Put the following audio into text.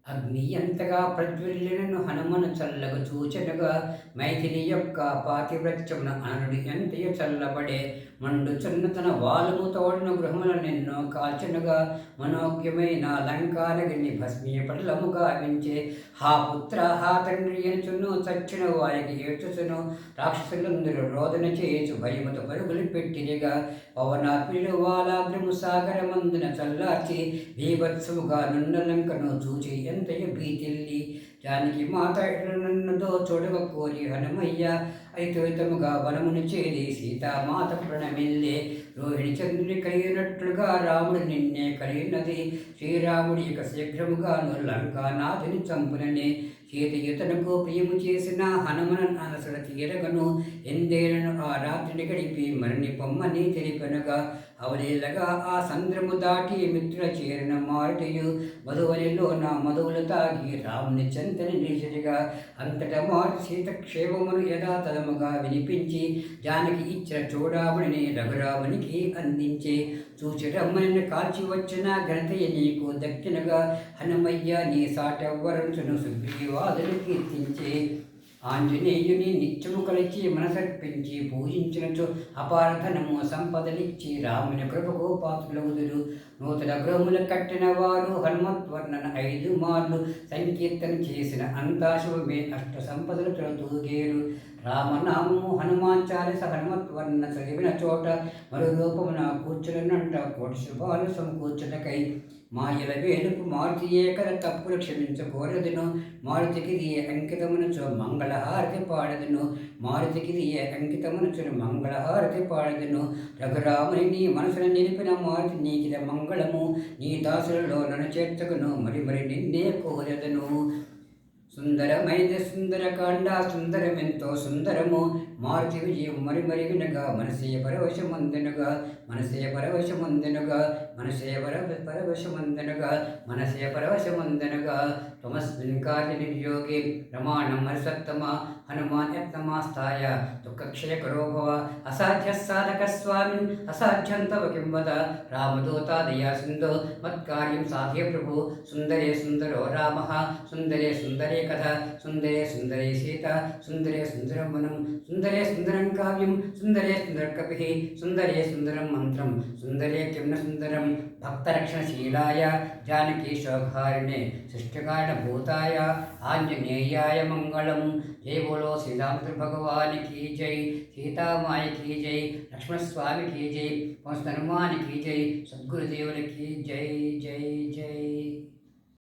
అగ్ని ఎంతగా ప్రజ్వలినను హనుమను చల్లగా చూచెనగా మైథిలి యొక్క పాతివ్రత్యమున అనరుడు ఎంతయో చల్లబడే మండుచున్న తన వాలుము తోడను గృహముల నిన్నో కాల్చెనుగా మనోజ్ఞమైన లంకానగిని భస్మీపటలముగా వించే హా పుత్ర హా తండ్రి అనుచును చచ్చిన వారికి ఏడ్చుచును రాక్షసులందరూ రోదన చేయుచు భయముతో పరుగులు పెట్టిరిగా పవనాత్ములు వాలాగ్రము సాగరమందున చల్లార్చి బీభత్సముగా నున్న లంకను చూచి ఎంతయో భీతిల్లి జానికి మాత నన్నదో చూడవ కోరి హనుమయ్య అయితముగా వనమును చేరి సీతామాత ప్రణమిల్లే రోహిణి చంద్రుని కలిగినట్లుగా రాముడు నిన్నే కలిగినది శ్రీరాముడి యొక్క శీఘ్రముగాను లంకానాథుని చంపునని సీతయుతనకు ప్రియము చేసిన హనుమన అనసడ తీరగను ఎందేలను ఆ రాత్రిని గడిపి మరిని పొమ్మని తెలిపనగా అవలీలగా ఆ సంద్రము దాటి మిత్రుల చేరిన మారుటయు మధువలిలో నా మధువులు తాగి రాముని చెంతని నిలిచిగా అంతటా మారు సీత క్షేమమును యథాతథముగా వినిపించి జానకి ఇచ్చిన చూడామణిని రఘురామునికి అందించి చూచిరమ్మని కాల్చి వచ్చిన ఘనతయ్య నీకు దక్షిణగా హనుమయ్య నీ సాటెవ్వరంచును సుగ్రీవాదులు కీర్తించి ఆంజనేయుని నిత్యము కలిచి మనసర్పించి పూజించినచో అపారధనము సంపదలిచ్చి రాముని కృపకు పాత్రులవుదురు నూతన గృహములు కట్టిన వారు హనుమత్వర్ణన 5 మార్లు సంకీర్తన చేసిన అంతా శుభమే అష్ట సంపదలు తూగేరు రామనామము హనుమాన్ చాలీస హనుమత్వర్ణ చదివిన చోట మరో రూపమున కూర్చునంట కోటి శుభాలు సమకూర్చుటకై మాయల వేలుపు మారుతియే కల తప్పులు క్షమించకోరదును మారుతికి అంకితమునచో మంగళహారతి పాడదును మారుతికి అంకితమునచు మంగళహారతి పాడదును రఘురాముని నీ మనసును నిలిపిన మారుతి నీకిద మంగళము నీ దాసులలో నన్ను చేర్చకును మరి మరి నిన్నే కోరదను సుందరమైన సుందరకాండ సుందరమెంతో సుందరము మారుతి విజయం మరి మరి వినగా మనసే పరవశమందెనుగా మనసే పరవశమందెనుగా మనసే పరవశమందెనుగా మనసే పరవశమందెనుగా త్వమస్మిన్ కార్య నిర్యోగి రమాణం మరిసత్తమ హనుమాన్ యత్నమాస్థాయ దుఃఖక్షయకరో భవ అసాధ్య సాధక స్వామిన్ అసాధ్యం తవ కిం వద రామదూతాదయా సింధో మత్కార్యం సాధ్య ప్రభు సుందరే సుందరో రామ సుందరే సుందరే కథ సుందరే సుందరే సీత సుందరే సుందరం వనం సుందరే సుందరం కావ్యం సుందరే సుందర కపి సుందరే సుందరం మంత్రం సుందరే కిమ్న సుందరం భక్తరక్షణశీలాయ జానకీ శోభారిణే సృష్టికారణభూతాయ ఆంజనేయాయ మంగళం జై బోలో శ్రీరామచంద్ర భగవాన్ की जय सीतामाई की जय लक्ष्मण स्वामी की जय पवन हनुमान की जय सद्गुरुदेव की जय जय जय।